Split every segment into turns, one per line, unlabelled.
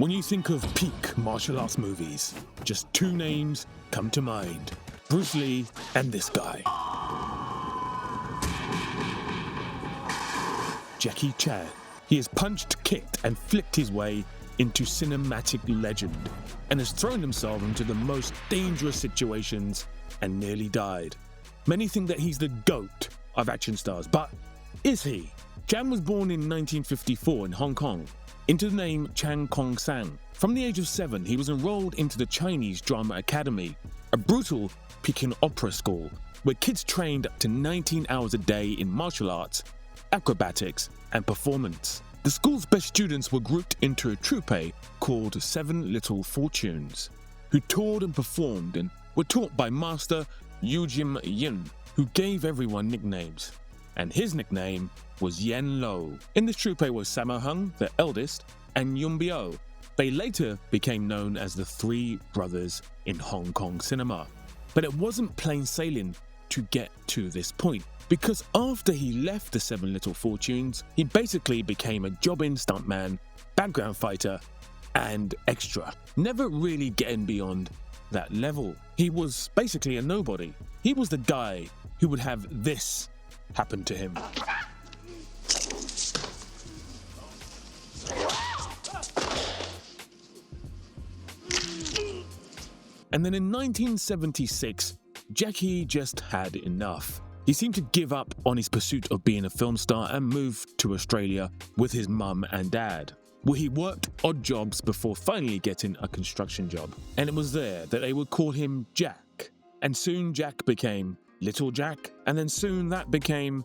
When you think of peak martial arts movies, just two names come to mind: Bruce Lee and this guy, Jackie Chan. He has punched, kicked, and flicked his way into cinematic legend and has thrown himself into the most dangerous situations and nearly died. Many think that he's the GOAT of action stars, but is he? Chan was born in 1954 in Hong Kong, into the name Chan Kong Sang. From the age of 7, he was enrolled into the Chinese Drama Academy, a brutal Peking opera school where kids trained up to 19 hours a day in martial arts, acrobatics, and performance. The school's best students were grouped into a troupe called Seven Little Fortunes, who toured and performed and were taught by Master Yuen, who gave everyone nicknames. And his nickname was Yen Lo. In this troupe was Sammo Hung, the eldest, and Yuen Biao. They later became known as the Three Brothers in Hong Kong cinema. But it wasn't plain sailing to get to this point, because after he left the Seven Little Fortunes, he basically became a jobbing stuntman, background fighter, and extra, never really getting beyond that level. He was basically a nobody. He was the guy who would have this happen to him. And then in 1976, Jackie just had enough. He seemed to give up on his pursuit of being a film star and moved to Australia with his mum and dad, where he worked odd jobs before finally getting a construction job. And it was there that they would call him Jack. And soon Jack became Little Jack, and then soon that became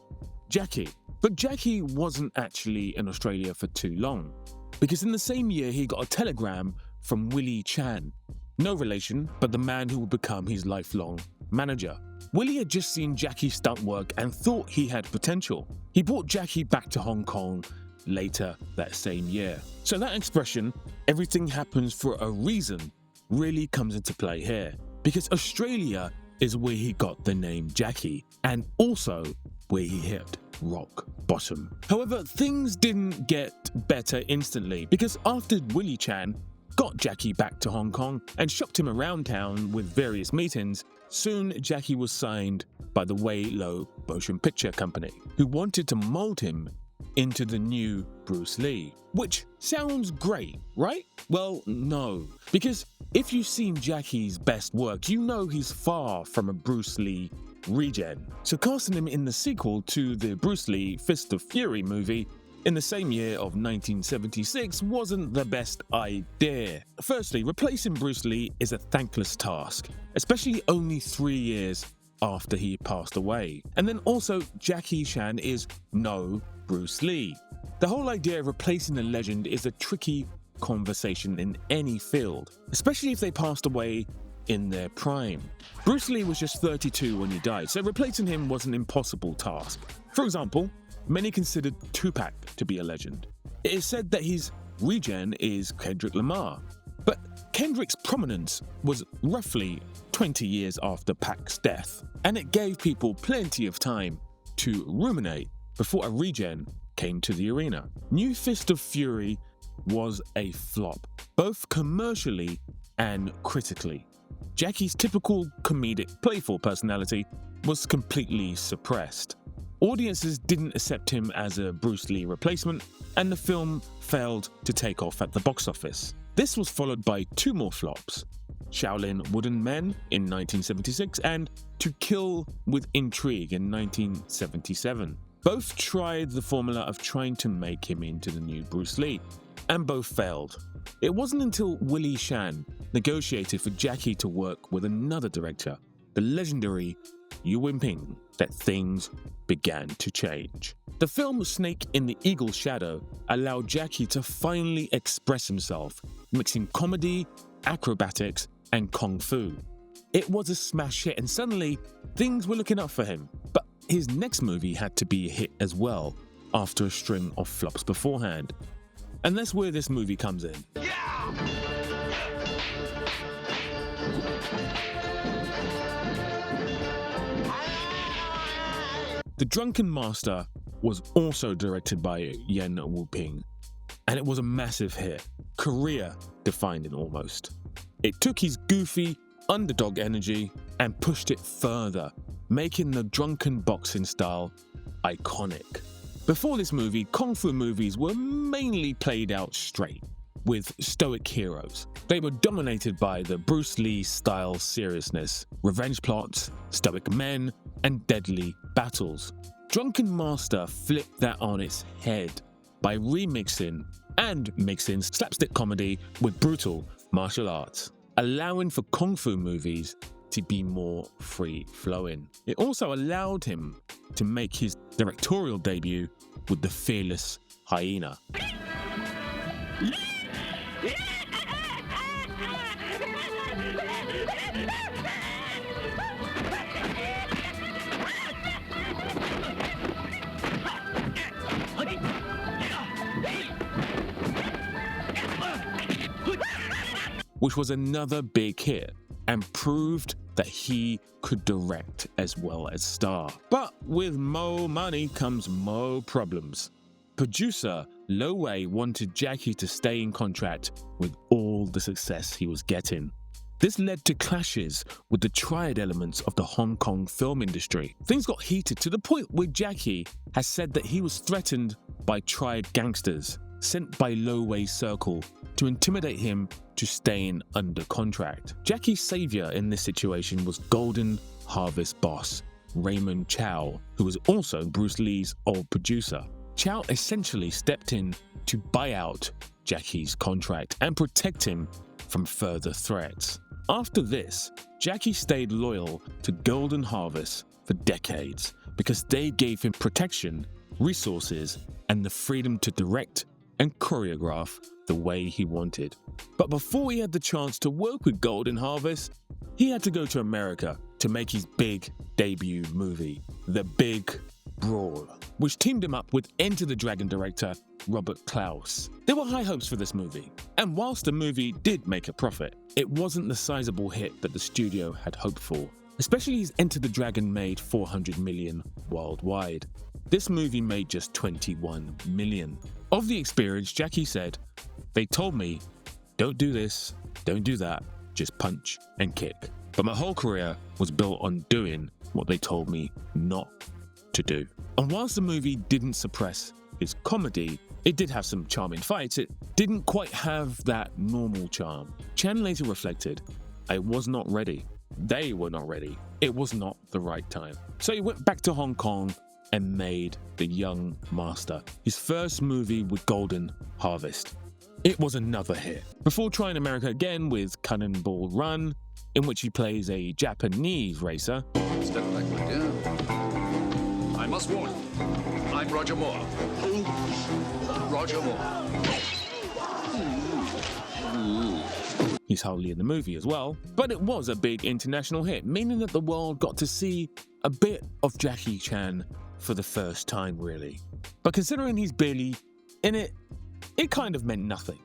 Jackie. But Jackie wasn't actually in Australia for too long, because in the same year he got a telegram from Willie Chan, no relation, but the man who would become his lifelong manager. Willie had just seen Jackie's stunt work and thought he had potential. He brought Jackie back to Hong Kong later that same year. So that expression, everything happens for a reason, really comes into play here, because Australia is where he got the name Jackie, and also where he hit rock bottom. However, things didn't get better instantly, because after Willie Chan got Jackie back to Hong Kong and shopped him around town with various meetings, soon Jackie was signed by the Way Low Motion Picture Company, who wanted to mold him into the new Bruce Lee. Which sounds great, right? Well, no. Because if you've seen Jackie's best work, you know he's far from a Bruce Lee regen. So casting him in the sequel to the Bruce Lee Fist of Fury movie in the same year of 1976 wasn't the best idea. Firstly, replacing Bruce Lee is a thankless task, especially only 3 years after he passed away. And then also, Jackie Chan is no Bruce Lee. The whole idea of replacing a legend is a tricky conversation in any field, especially if they passed away in their prime. Bruce Lee was just 32 when he died, so replacing him was an impossible task. For example, many considered Tupac to be a legend. It is said that his regen is Kendrick Lamar, but Kendrick's prominence was roughly 20 years after Pac's death, and it gave people plenty of time to ruminate before a regen came to the arena. New Fist of Fury was a flop, both commercially and critically. Jackie's typical comedic, playful personality was completely suppressed. Audiences didn't accept him as a Bruce Lee replacement, and the film failed to take off at the box office. This was followed by 2 more flops: Shaolin Wooden Men in 1976 and To Kill with Intrigue in 1977. Both tried the formula of trying to make him into the new Bruce Lee, and both failed. It wasn't until Willie Chan negotiated for Jackie to work with another director, the legendary Yuen, that things began to change. The film Snake in the Eagle's Shadow allowed Jackie to finally express himself, mixing comedy, acrobatics, and kung fu. It was a smash hit, and suddenly things were looking up for him. But his next movie had to be a hit as well, after a string of flops beforehand. And that's where this movie comes in. The Drunken Master was also directed by Yuen, and it was a massive hit. career-defining almost. It took his goofy, underdog energy and pushed it further, making the drunken boxing style iconic. Before this movie, kung fu movies were mainly played out straight, with stoic heroes. They were dominated by the Bruce Lee style seriousness, revenge plots, stoic men, and deadly battles. Drunken Master flipped that on its head by remixing and mixing slapstick comedy with brutal martial arts, allowing for kung fu movies to be more free-flowing. It also allowed him to make his directorial debut with the fearless hyena. Which was another big hit and proved that he could direct as well as star. But with mo money comes mo problems. Producer Lo Wei wanted Jackie to stay in contract with all the success he was getting. This led to clashes with the triad elements of the Hong Kong film industry. Things got heated to the point where Jackie has said that he was threatened by triad gangsters sent by Lo Wei's circle to intimidate him to staying under contract. Jackie's savior in this situation was Golden Harvest boss Raymond Chow, who was also Bruce Lee's old producer. Chow essentially stepped in to buy out Jackie's contract and protect him from further threats. After this, Jackie stayed loyal to Golden Harvest for decades because they gave him protection, resources, and the freedom to direct and choreograph the way he wanted. But before he had the chance to work with Golden Harvest, he had to go to America to make his big debut movie, The Big Brawl, which teamed him up with Enter the Dragon director Robert Klaus. There were high hopes for this movie, and whilst the movie did make a profit, it wasn't the sizable hit that the studio had hoped for, especially as Enter the Dragon made $400 million worldwide. This movie made just $21 million. Of the experience, Jackie said, "They told me, don't do this, don't do that, just punch and kick. But my whole career was built on doing what they told me not to do." And whilst the movie didn't suppress its comedy, it did have some charming fights. It didn't quite have that normal charm. Chan later reflected, "I was not ready. They were not ready. It was not the right time." So he went back to Hong Kong and made The Young Master, his first movie with Golden Harvest. It was another hit. Before trying America again with Cannonball Run, in which he plays a Japanese racer.
Step back, my dear. I must warn you, I'm Roger Moore. Roger Moore.
He's hardly in the movie as well, but it was a big international hit, meaning that the world got to see a bit of Jackie Chan for the first time, really. But considering he's barely in it, it kind of meant nothing.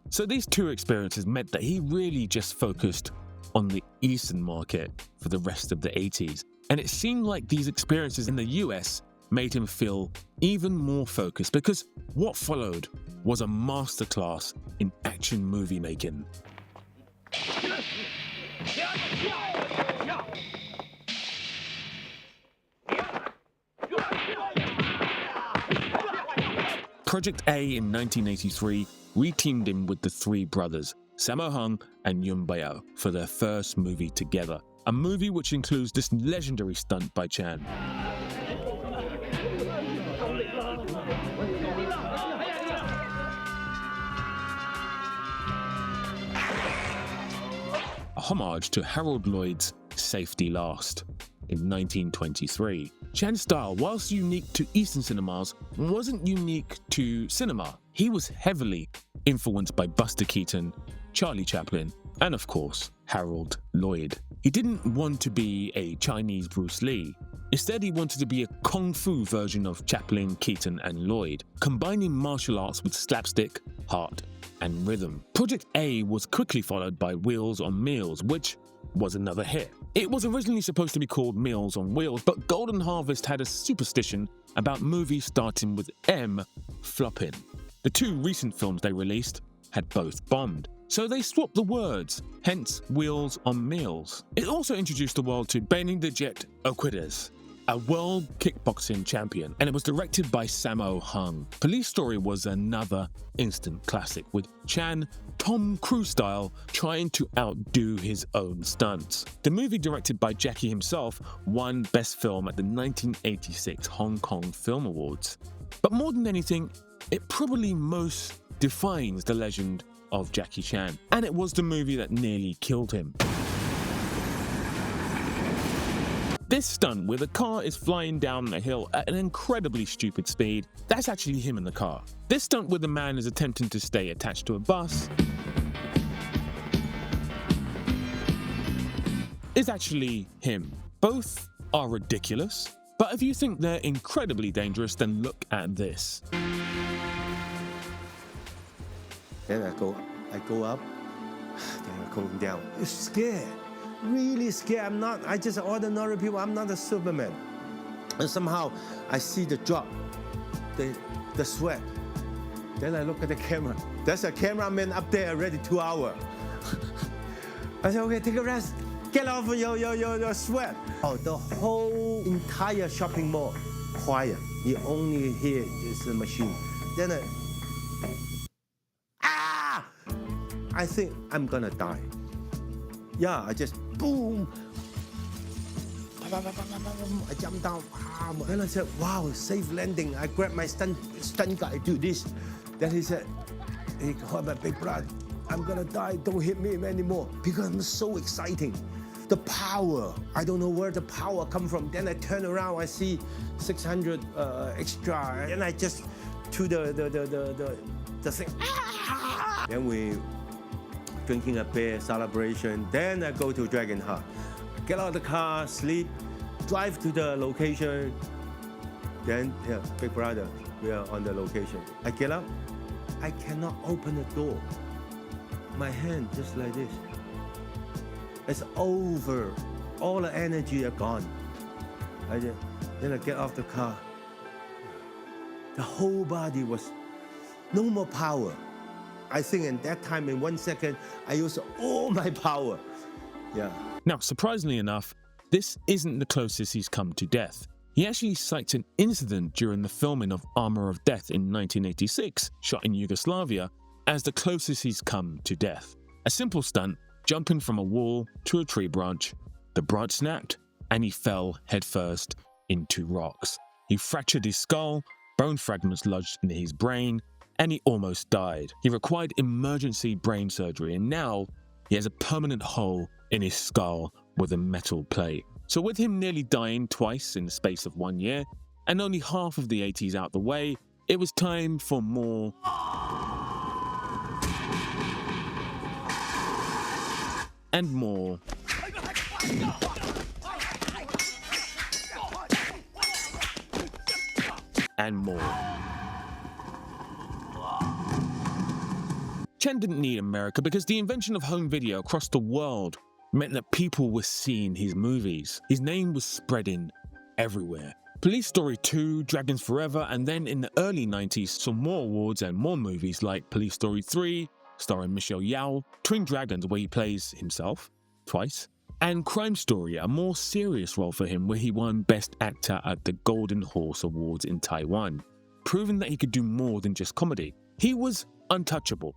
So these two experiences meant that he really just focused on the Eastern market for the rest of the 80s. And it seemed like these experiences in the US made him feel even more focused, because what followed was a masterclass in action movie making. Project A in 1983 reteamed him with the three brothers, Sammo Hung and Yuen for their first movie together, a movie which includes this legendary stunt by Chan. A homage to Harold Lloyd's Safety Last in 1923. Chan's style, whilst unique to Eastern cinemas, wasn't unique to cinema. He was heavily influenced by Buster Keaton, Charlie Chaplin, and of course, Harold Lloyd. He didn't want to be a Chinese Bruce Lee. Instead, he wanted to be a kung fu version of Chaplin, Keaton, and Lloyd, combining martial arts with slapstick, heart, and rhythm. Project A was quickly followed by Wheels on Meals, which was another hit. It was originally supposed to be called Meals on Wheels, but Golden Harvest had a superstition about movies starting with M flopping. The two recent films they released had both bombed, so they swapped the words, hence Wheels on Meals. It also introduced the world to Benny the Jet Enquiries, a world kickboxing champion, and it was directed by Sammo Hung. Police Story was another instant classic, with Chan, Tom Cruise style, trying to outdo his own stunts. The movie, directed by Jackie himself, won Best Film at the 1986 Hong Kong Film Awards. But more than anything, it probably most defines the legend of Jackie Chan, and it was the movie that nearly killed him. This stunt where the car is flying down a hill at an incredibly stupid speed, that's actually him in the car. This stunt where the man is attempting to stay attached to a bus is actually him. Both are ridiculous, but if you think they're incredibly dangerous, then look at this.
Then I go up, then I go down. It's scared. Really scared. I just ordinary people. I'm not a Superman. And somehow I see the drop, the sweat. Then I look at the camera. There's a cameraman up there already 2 hours. I said, okay, take a rest. Get off your sweat. Oh, the whole entire shopping mall, quiet. You only hear is the machine. Then I think I'm gonna die. Yeah, I just boom. I jumped down. Wow. Then I said, wow, safe landing. I grabbed my stunt guy, do this. Then he said, he called my big brother, I'm gonna die, don't hit me anymore. Because I'm so exciting. The power, I don't know where the power come from. Then I turn around, I see 600 extra, and I just to the thing. Then we drinking a beer, celebration. Then I go to Dragon Heart. Get out of the car, sleep, drive to the location. Then, yeah, big brother, we are on the location. I get up, I cannot open the door. My hand just like this. It's over. All the energy are gone. Then I get off the car. The whole body was no more power. I think in that time, in 1 second, I used all my power. Yeah.
Now, surprisingly enough, this isn't the closest he's come to death. He actually cites an incident during the filming of Armor of Death in 1986, shot in Yugoslavia, as the closest he's come to death. A simple stunt, jumping from a wall to a tree branch. The branch snapped, and he fell headfirst into rocks. He fractured his skull, bone fragments lodged in his brain, and he almost died. He required emergency brain surgery, and now he has a permanent hole in his skull with a metal plate. So with him nearly dying twice in the space of 1 year, and only half of the 80s out the way, it was time for more and more and more. Chen didn't need America because the invention of home video across the world meant that people were seeing his movies. His name was spreading everywhere. Police Story 2, Dragons Forever, and then in the early 90s, some more awards and more movies like Police Story 3, starring Michelle Yeoh, Twin Dragons, where he plays himself twice, and Crime Story, a more serious role for him where he won Best Actor at the Golden Horse Awards in Taiwan, proving that he could do more than just comedy. He was untouchable.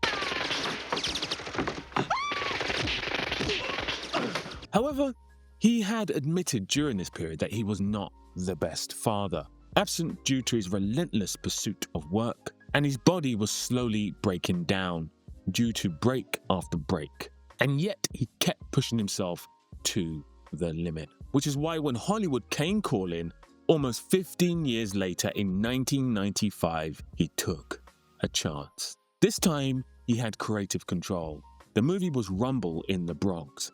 However, he had admitted during this period that he was not the best father, absent due to his relentless pursuit of work, and his body was slowly breaking down due to break after break. And yet he kept pushing himself to the limit, which is why when Hollywood came calling, almost 15 years later in 1995, he took a chance. This time, he had creative control. The movie was Rumble in the Bronx,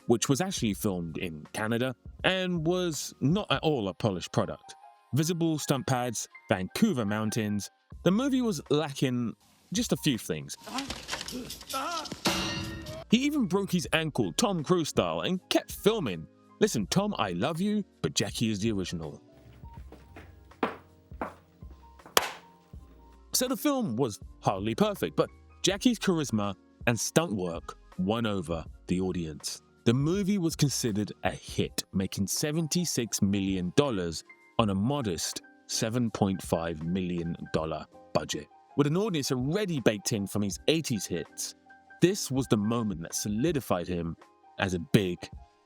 which was actually filmed in Canada and was not at all a polished product. Visible stunt pads, Vancouver mountains. The movie was lacking just a few things. He even broke his ankle, Tom Cruise style, and kept filming. Listen, Tom, I love you, but Jackie is the original. So the film was hardly perfect, but Jackie's charisma and stunt work won over the audience. The movie was considered a hit, making $76 million on a modest $7.5 million budget. With an audience already baked in from his 80s hits, this was the moment that solidified him as a big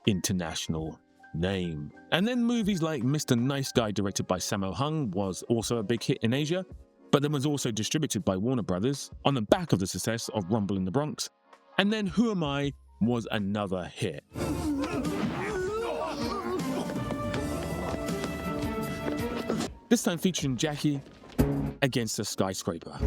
international name. And then movies like Mr. Nice Guy, directed by Sammo Hung, was also a big hit in Asia, but then was also distributed by Warner Brothers on the back of the success of Rumble in the Bronx. And then Who Am I was another hit. This time featuring Jackie against a skyscraper.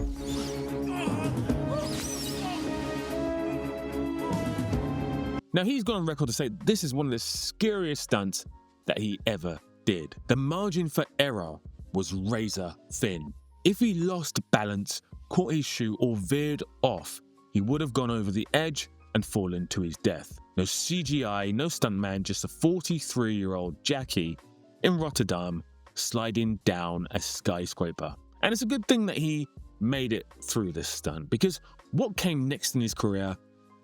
Now, he's gone on record to say this is one of the scariest stunts that he ever did. The margin for error was razor thin. If he lost balance, caught his shoe, or veered off, he would have gone over the edge and fallen to his death. No CGI, no stuntman, just a 43-year-old Jackie in Rotterdam sliding down a skyscraper. And it's a good thing that he made it through this stunt, because what came next in his career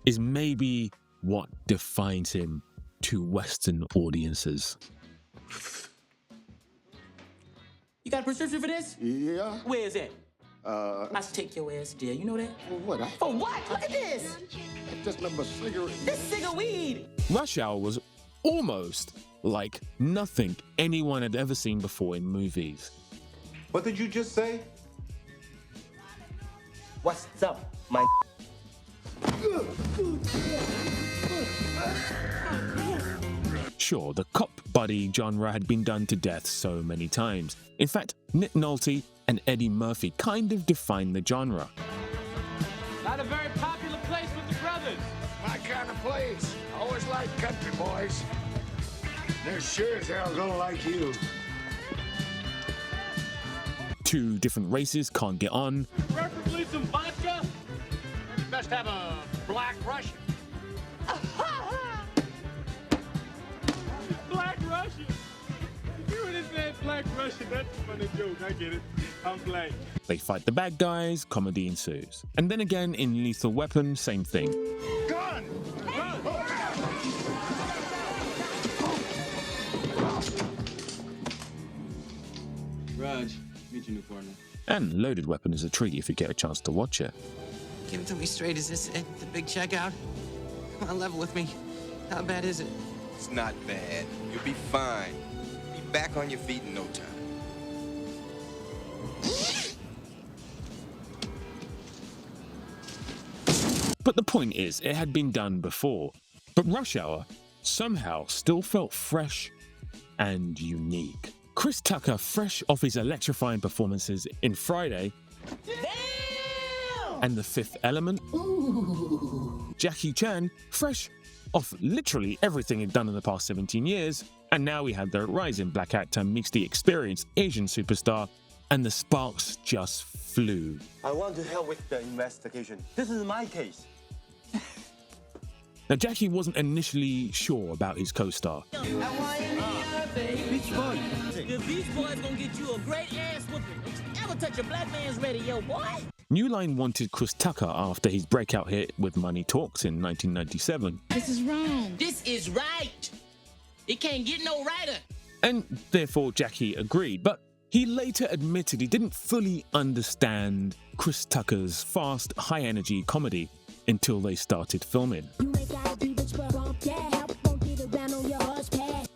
is maybe what defines him to Western audiences.
You got a prescription for this?
Yeah.
Where is it? I should take your ass there. You know that?
For what?
For what? Look at this.
Just number cigarette.
This cig of weed.
Rush Hour was almost like nothing anyone had ever seen before in movies.
What did you just say?
What's up, my?
Sure, the cop buddy genre had been done to death so many times. In fact, Nick Nolte and Eddie Murphy kind of defined the genre.
Not a very popular place with the brothers.
My kind of place. Always like country boys. They're sure as hell gonna like you.
Two different races can't get on.
Preferably some vodka. You best have a black Russian. Black Russian. You would have said black Russian. That's a funny joke. I get it. I'm black.
They fight the bad guys, comedy ensues. And then again in Lethal Weapon, same thing.
Gun!
Raj, meet your new partner.
And Loaded Weapon is a treat if you get a chance to watch it.
Give it to me straight. Is this it? The big checkout? Come on, level with me. How bad is it?
It's not bad. You'll be fine. Be back on your feet in no time.
But the point is, it had been done before. But Rush Hour somehow still felt fresh and unique. Chris Tucker, fresh off his electrifying performances in Friday and The Fifth Element. Ooh. Jackie Chan, fresh off literally everything he'd done in the past 17 years. And now we had the rising black actor meets the experienced Asian superstar, and the sparks just flew.
I want to help with the investigation. This is my case.
Now, Jackie wasn't initially sure about his co-star.
Beach Boy. The Beach Boy's gonna get you a great ass whooping. Don't you ever touch a black man's radio, boy.
New Line wanted Chris Tucker after his breakout hit with Money Talks in 1997.
This is wrong. This is right. It can't get no righter.
And therefore Jackie agreed, but he later admitted he didn't fully understand Chris Tucker's fast, high-energy comedy until they started filming.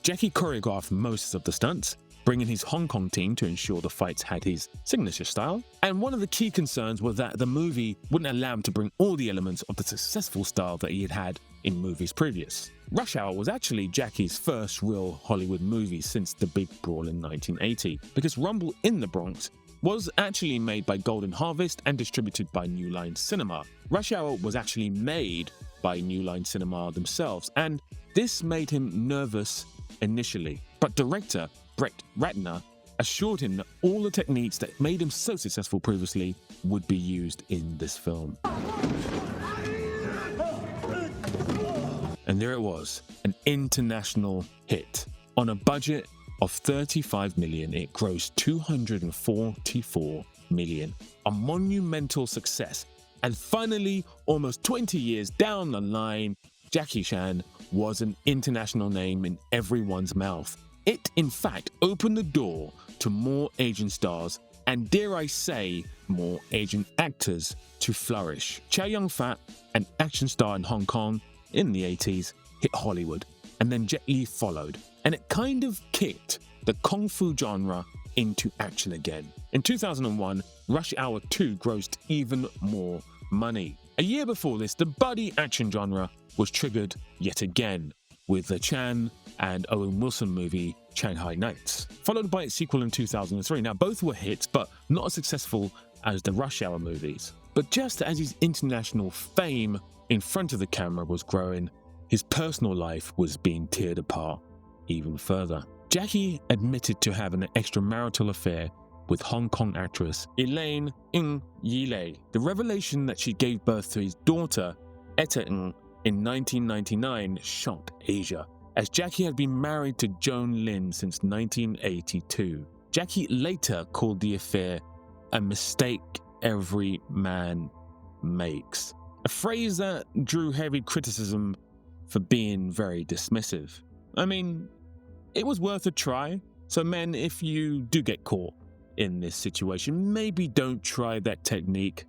Jackie choreographed most of the stunts, bringing his Hong Kong team to ensure the fights had his signature style. And one of the key concerns was that the movie wouldn't allow him to bring all the elements of the successful style that he had had in movies previous. Rush Hour was actually Jackie's first real Hollywood movie since The Big Brawl in 1980, because Rumble in the Bronx was actually made by Golden Harvest and distributed by New Line Cinema. Rush Hour was actually made by New Line Cinema themselves, and this made him nervous initially. But director Brett Ratner assured him that all the techniques that made him so successful previously would be used in this film. And there it was, an international hit. On a budget of 35 million, it grossed 244 million, a monumental success. And finally, almost 20 years down the line, Jackie Chan was an international name in everyone's mouth. It, in fact, opened the door to more Asian stars and, dare I say, more Asian actors to flourish. Chow Yun-fat, an action star in Hong Kong in the 80s, hit Hollywood, and then Jet Li followed, and it kind of kicked the kung fu genre into action again. In 2001, Rush Hour 2 grossed even more money. A year before this, the buddy action genre was triggered yet again with the Chan and Owen Wilson movie Shanghai Nights, followed by its sequel in 2003. Now, both were hits, but not as successful as the Rush Hour movies. But just as his international fame in front of the camera was growing, his personal life was being teared apart even further. Jackie admitted to having an extramarital affair with Hong Kong actress Elaine Ng Yilei. The revelation that she gave birth to his daughter, Etta Ng, in 1999 shocked Asia, as Jackie had been married to Joan Lin since 1982. Jackie later called the affair a mistake every man makes, a phrase that drew heavy criticism for being very dismissive. I mean, it was worth a try, so men, if you do get caught in this situation, maybe don't try that technique.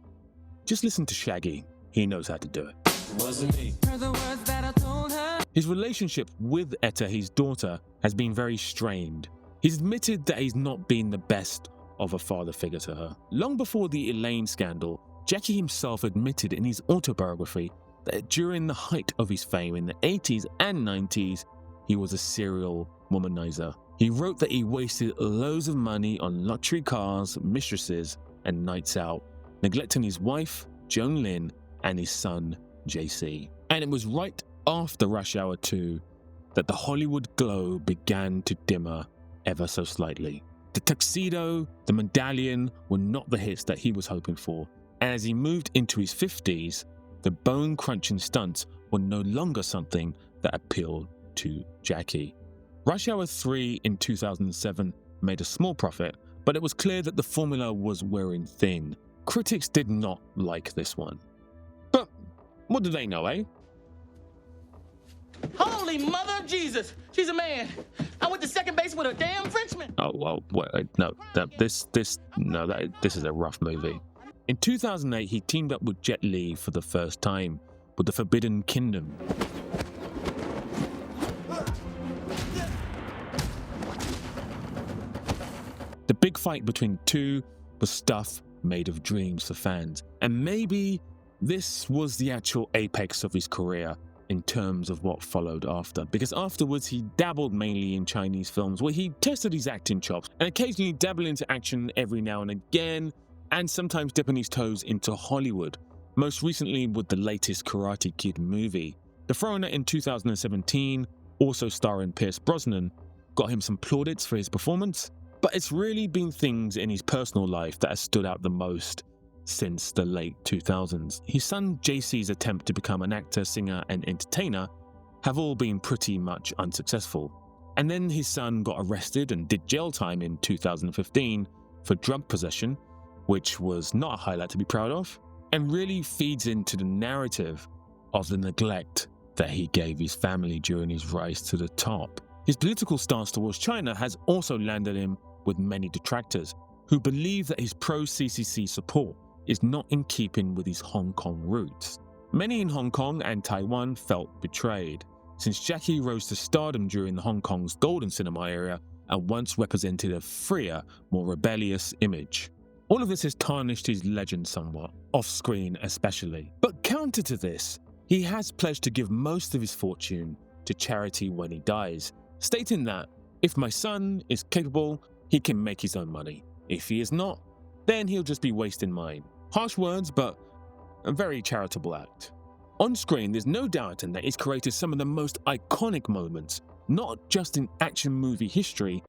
Just listen to Shaggy, he knows how to do it.
Wasn't me. The words that I told her.
His relationship with Etta, his daughter, has been very strained. He's admitted that he's not been the best of a father figure to her. Long before the Elaine scandal, Jackie himself admitted in his autobiography that during the height of his fame in the 80s and 90s, he was a serial womanizer. He wrote that he wasted loads of money on luxury cars, mistresses, and nights out, neglecting his wife, Joan Lin, and his son, JC. And it was right after Rush Hour 2 that the Hollywood glow began to dimmer ever so slightly. The tuxedo, the medallion were not the hits that he was hoping for. And as he moved into his 50s, the bone-crunching stunts were no longer something that appealed to Jackie. Rush Hour 3 in 2007 made a small profit, but it was clear that the formula was wearing thin. Critics did not like this one. But what do they know, eh?
Holy mother of Jesus! She's a man. I went to second base with a damn Frenchman.
Oh well, no, this is a rough movie. In 2008, he teamed up with Jet Li for the first time with The Forbidden Kingdom. The big fight between the two was stuff made of dreams for fans, and maybe this was the actual apex of his career in terms of what followed after, because afterwards he dabbled mainly in Chinese films where he tested his acting chops and occasionally dabbled into action every now and again, and sometimes dipping his toes into Hollywood, most recently with the latest Karate Kid movie. The Foreigner in 2017, also starring Pierce Brosnan, got him some plaudits for his performance, but it's really been things in his personal life that has stood out the most since the late 2000s. His son JC's attempt to become an actor, singer, and entertainer have all been pretty much unsuccessful. And then his son got arrested and did jail time in 2015 for drug possession, which was not a highlight to be proud of, and really feeds into the narrative of the neglect that he gave his family during his rise to the top. His political stance towards China has also landed him with many detractors who believe that his pro-CCC support is not in keeping with his Hong Kong roots. Many in Hong Kong and Taiwan felt betrayed, since Jackie rose to stardom during Hong Kong's golden cinema era and once represented a freer, more rebellious image. All of this has tarnished his legend somewhat, off-screen especially. But counter to this, he has pledged to give most of his fortune to charity when he dies, stating that, if my son is capable, he can make his own money. If he is not, then he'll just be wasting mine. Harsh words, but a very charitable act. On screen, there's no doubting that he's created some of the most iconic moments, not just in action movie history,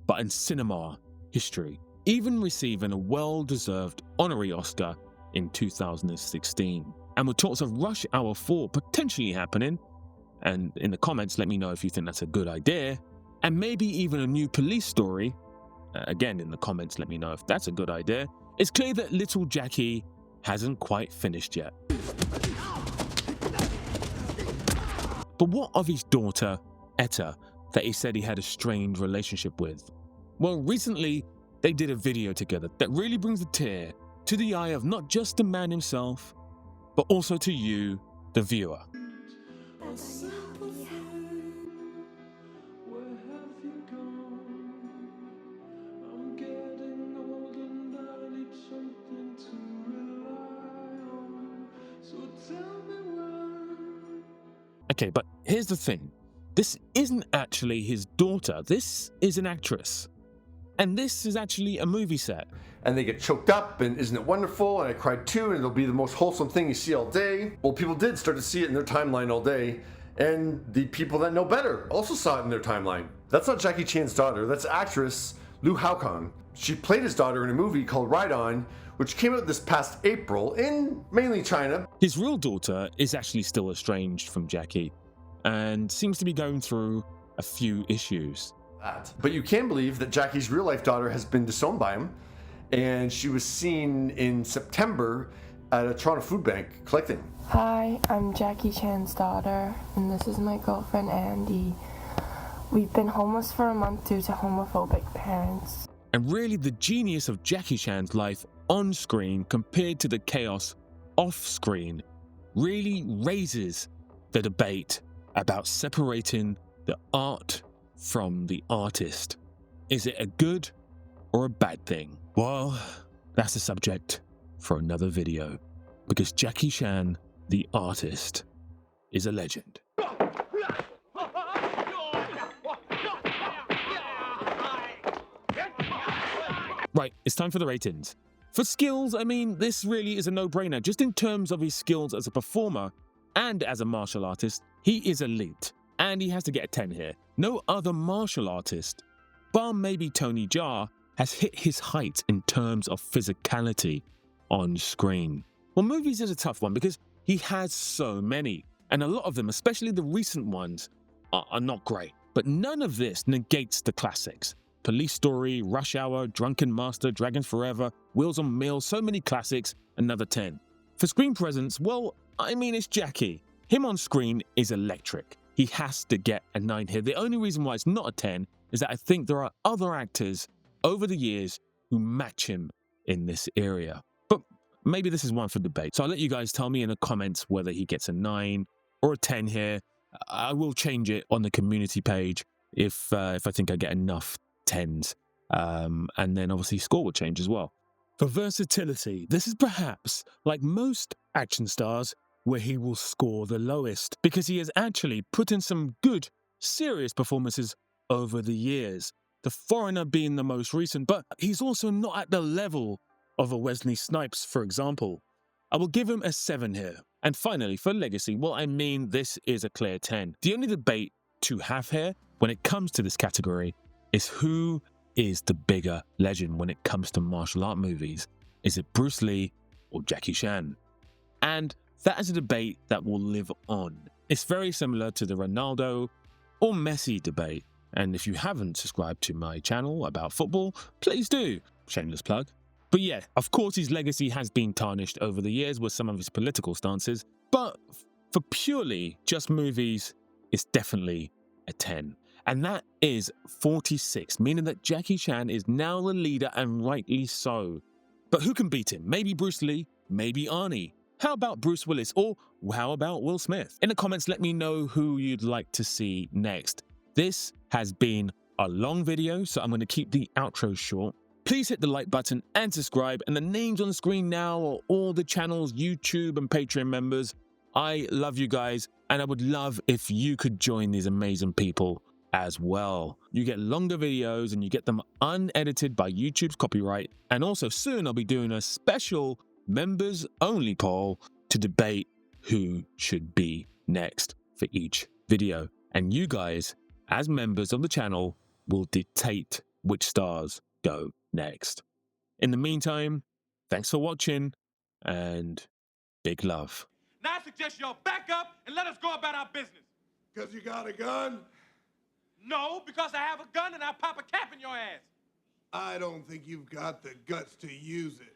but in cinema history, even receiving a well-deserved honorary Oscar in 2016. And with talks of Rush Hour 4 potentially happening, and in the comments let me know if you think that's a good idea, and maybe even a new Police Story, again in the comments let me know if that's a good idea, it's clear that little Jackie hasn't quite finished yet. But what of his daughter, Etta, that he said he had a strained relationship with? Well, recently they did a video together that really brings a tear to the eye of not just the man himself, but also to you, the viewer. Okay, but here's the thing. This isn't actually his daughter. This is an actress. And this is actually a movie set.
And they get choked up, and isn't it wonderful? And I cried too, and it'll be the most wholesome thing you see all day. Well, people did start to see it in their timeline all day, and the people that know better also saw it in their timeline. That's not Jackie Chan's daughter, that's actress Lu Haokong. She played his daughter in a movie called Ride On, which came out this past April in mainly China.
His real daughter is actually still estranged from Jackie, and seems to be going through a few issues.
But you can believe that Jackie's real life daughter has been disowned by him, and she was seen in September at a Toronto food bank collecting.
Hi, I'm Jackie Chan's daughter, and this is my girlfriend Andy. We've been homeless for a month due to homophobic parents.
And really the genius of Jackie Chan's life on screen compared to the chaos off screen really raises the debate about separating the art from the artist. Is it a good or a bad thing? Well, that's a subject for another video, because Jackie Chan, the artist, is a legend. Right, it's time for the ratings. For skills, I mean, this really is a no-brainer. Just in terms of his skills as a performer and as a martial artist, he is elite. And he has to get a 10 here. No other martial artist, bar maybe Tony Jaa, has hit his height in terms of physicality on screen. Well, movies is a tough one because he has so many. And a lot of them, especially the recent ones, are not great. But none of this negates the classics. Police Story, Rush Hour, Drunken Master, Dragons Forever, Wheels on Meals, so many classics, another 10. For screen presence, well, I mean, it's Jackie. Him on screen is electric. He has to get a 9 here. The only reason why it's not a 10 is that I think there are other actors over the years who match him in this area. But maybe this is one for debate. So I'll let you guys tell me in the comments whether he gets a 9 or a 10 here. I will change it on the community page if I think I get enough 10s. And then obviously score will change as well. For versatility, this is perhaps, like most action stars, where he will score the lowest, because he has actually put in some good, serious performances over the years. The Foreigner being the most recent, but he's also not at the level of a Wesley Snipes, for example. I will give him a 7 here. And finally, for legacy, well, I mean, this is a clear 10. The only debate to have here when it comes to this category is who is the bigger legend when it comes to martial art movies. Is it Bruce Lee or Jackie Chan? And that is a debate that will live on. It's very similar to the Ronaldo or Messi debate. And if you haven't subscribed to my channel about football, please do. Shameless plug. But yeah, of course his legacy has been tarnished over the years with some of his political stances, but for purely just movies, it's definitely a 10. And that is 46, meaning that Jackie Chan is now the leader, and rightly so. But who can beat him? Maybe Bruce Lee, maybe Arnie. How about Bruce Willis, or how about Will Smith? In the comments, let me know who you'd like to see next. This has been a long video, so I'm going to keep the outro short. Please hit the like button and subscribe, and the names on the screen now are all the channel's YouTube and Patreon members. I love you guys, and I would love if you could join these amazing people as well. You get longer videos and you get them unedited by YouTube's copyright. And also soon I'll be doing a special members only poll to debate who should be next for each video. And you guys, as members of the channel, will dictate which stars go next. In the meantime, thanks for watching, and big love.
Now I suggest y'all back up and let us go about our business.
Because you got a gun?
No, because I have a gun and I'll pop a cap in your ass.
I don't think you've got the guts to use it.